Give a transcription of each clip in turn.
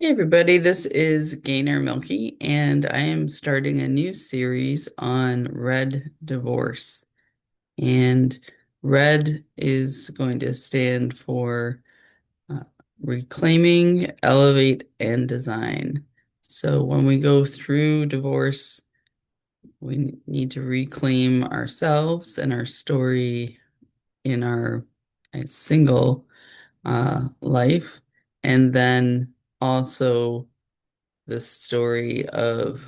Hey everybody, this is Gainer Milky, and I am starting a new series on red divorce. And red is going to stand for uh, reclaiming, elevate, and design. So when we go through divorce, we need to reclaim ourselves and our story in our single life, and then also the story of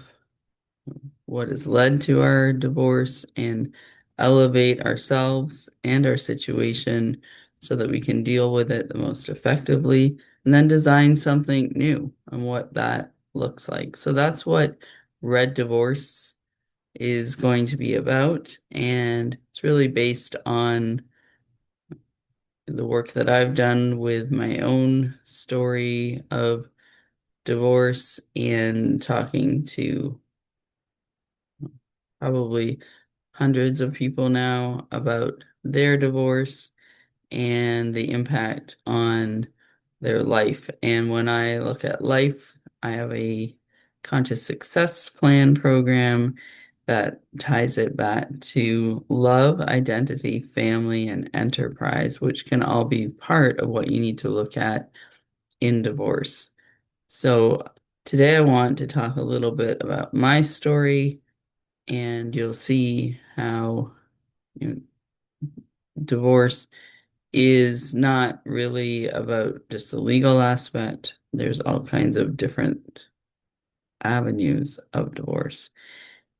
what has led to our divorce and elevate ourselves and our situation so that we can deal with it the most effectively and then design something new and what that looks like. So that's what Red Divorce is going to be about. And it's really based on the work that I've done with my own story of divorce and talking to probably hundreds of people now about their divorce and the impact on their life. And when I look at life, I have a conscious success plan program that ties it back to love, identity, family, and enterprise, which can all be part of what you need to look at in divorce. So today I want to talk a little bit about my story, and you'll see how you know, divorce is not really about just the legal aspect. There's all kinds of different avenues of divorce.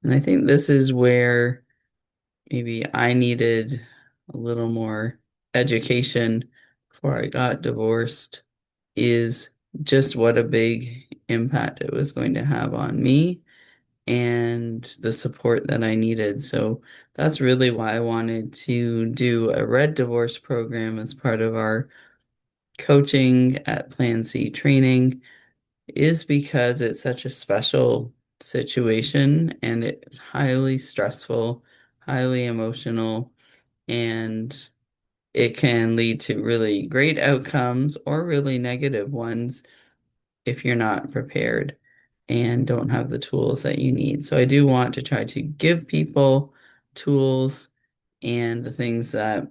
And I think this is where maybe I needed a little more education before I got divorced, is just what a big impact it was going to have on me and the support that I needed. So that's really why I wanted to do a Red Divorce program as part of our coaching at Plan C training, is because it's such a special situation and it's highly stressful, highly emotional, and it can lead to really great outcomes or really negative ones if you're not prepared and don't have the tools that you need. So I do want to try to give people tools and the things that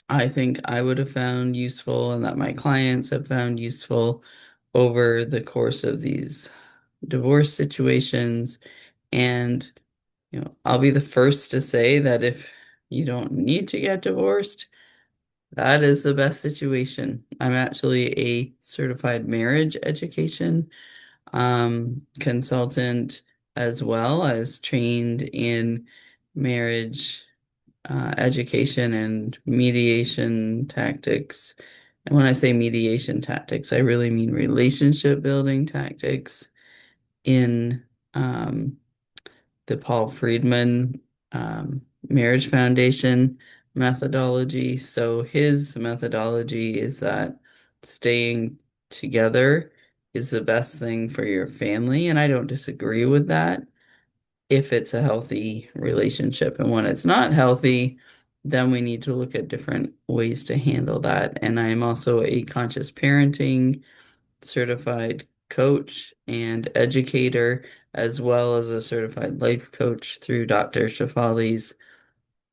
I think I would have found useful and that my clients have found useful over the course of these divorce situations. And, I'll be the first to say that if you don't need to get divorced, that is the best situation. I'm actually a certified marriage education consultant, as well as trained in marriage education and mediation tactics. And when I say mediation tactics, I really mean relationship building tactics in um, the Paul Friedman Marriage Foundation methodology. So his methodology is that staying together is the best thing for your family. And I don't disagree with that if it's a healthy relationship. And when it's not healthy, then we need to look at different ways to handle that. And I am also a conscious parenting certified coach and educator, as well as a certified life coach through Dr. Shafali's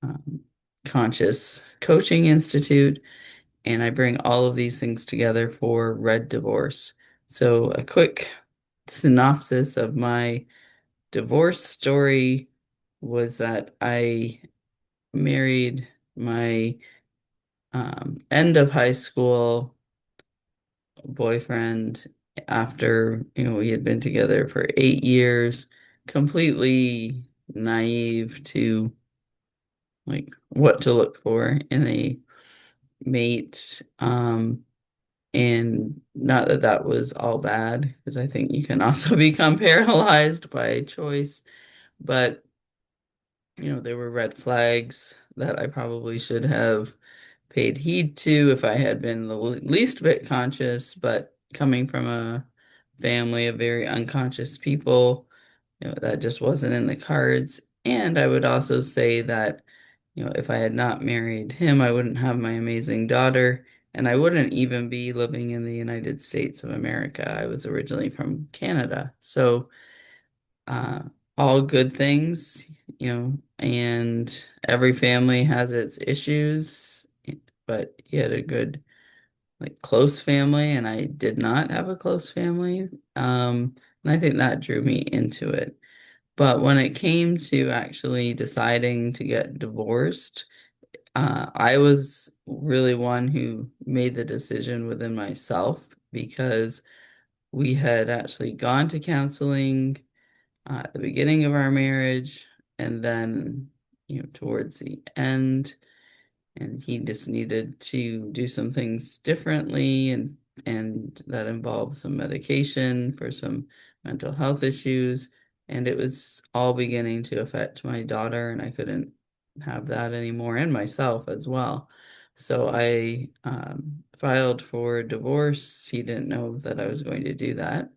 um, Conscious Coaching Institute. And I bring all of these things together for Red Divorce. So, a quick synopsis of my divorce story was that I married my end of high school boyfriend after, we had been together for 8 years, completely naive to like what to look for in a mate. And not that that was all bad, because I think you can also become paralyzed by choice, but there were red flags that I probably should have paid heed to if I had been the least bit conscious, but coming from a family of very unconscious people, that just wasn't in the cards. And I would also say that, if I had not married him, I wouldn't have my amazing daughter, and I wouldn't even be living in the United States of America. I was originally from Canada. So, uh, all good things, and every family has its issues, but he had a good, like, close family, and I did not have a close family. And I think that drew me into it. But when it came to actually deciding to get divorced, I was really one who made the decision within myself because we had actually gone to counseling at the beginning of our marriage, and then, towards the end, and he just needed to do some things differently, and that involved some medication for some mental health issues, and it was all beginning to affect my daughter, and I couldn't have that anymore, and myself as well. So I filed for divorce. He didn't know that I was going to do that,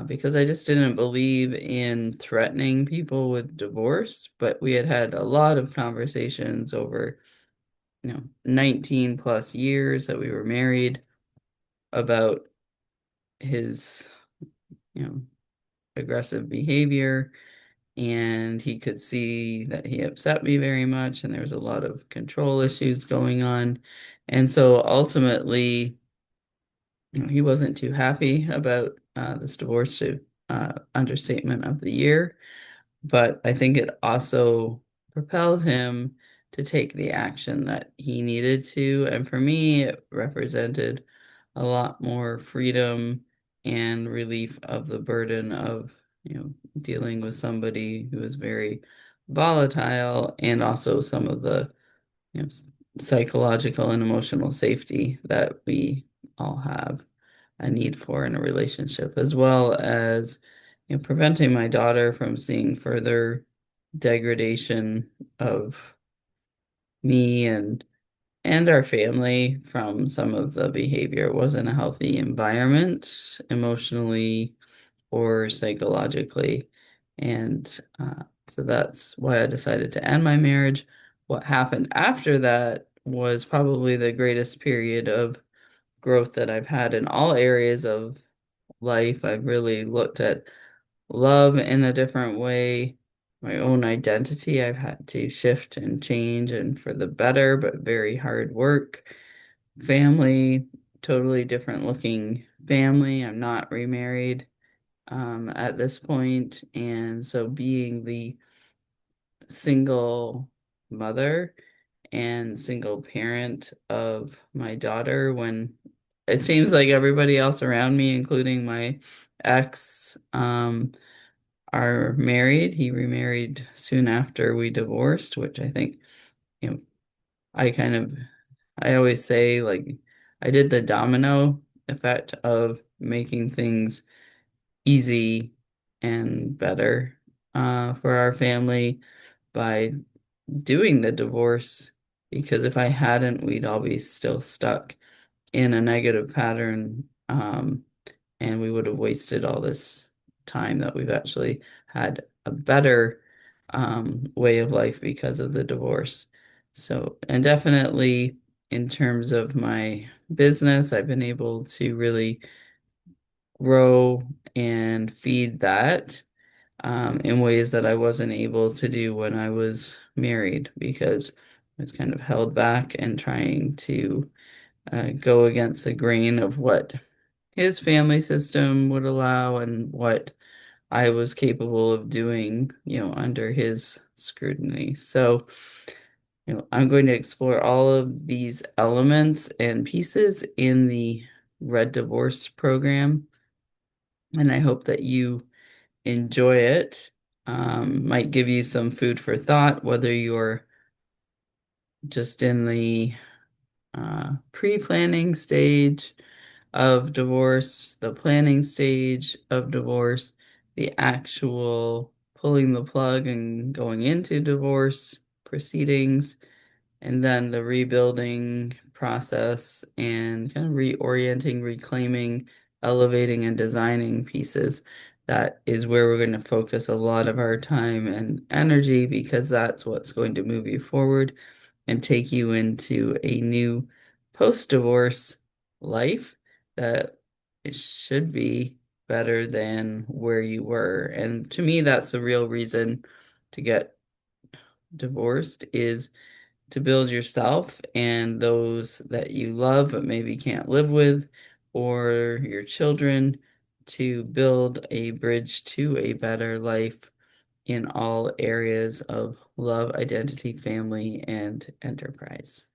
because I just didn't believe in threatening people with divorce. But we had had a lot of conversations over, 19 plus years that we were married, about his, you know, aggressive behavior. And he could see that he upset me very much, and there was a lot of control issues going on. And so ultimately, he wasn't too happy about this divorce, to understatement of the year. But I think it also propelled him to take the action that he needed to. And for me, it represented a lot more freedom and relief of the burden of, dealing with somebody who is very volatile, and also some of the, psychological and emotional safety that we all have a need for in a relationship, as well as, preventing my daughter from seeing further degradation of me and our family from some of the behavior. It wasn't a healthy environment emotionally or psychologically. And so that's why I decided to end my marriage. What happened after that was probably the greatest period of growth that I've had in all areas of life. I've really looked at love in a different way. My own identity, I've had to shift and change, and for the better, but very hard work. Family, totally different looking family. I'm not remarried at this point. And so being the single mother and single parent of my daughter, when it seems like everybody else around me, including my ex, are married. He remarried soon after we divorced, which I think, you know, I kind of, I always say, like, I did the domino effect of making things easy and better for our family by doing the divorce, because if I hadn't, we'd all be still stuck in a negative pattern, and we would have wasted all this time that we've actually had a better way of life because of the divorce. So, and definitely in terms of my business, I've been able to really grow and feed that in ways that I wasn't able to do when I was married, because I was kind of held back and trying to go against the grain of what his family system would allow and what I was capable of doing, under his scrutiny. So, I'm going to explore all of these elements and pieces in the Red Divorce program, and I hope that you enjoy it. Might give you some food for thought, whether you're just in the pre-planning stage of divorce, the planning stage of divorce, the actual pulling the plug and going into divorce proceedings, and then the rebuilding process and kind of reorienting, reclaiming, elevating, and designing pieces. That is where we're going to focus a lot of our time and energy, because that's what's going to move you forward and take you into a new post-divorce life that it should be better than where you were. And to me, that's the real reason to get divorced is to build yourself and those that you love but maybe can't live with, or your children, to build a bridge to a better life in all areas of love, identity, family, and enterprise.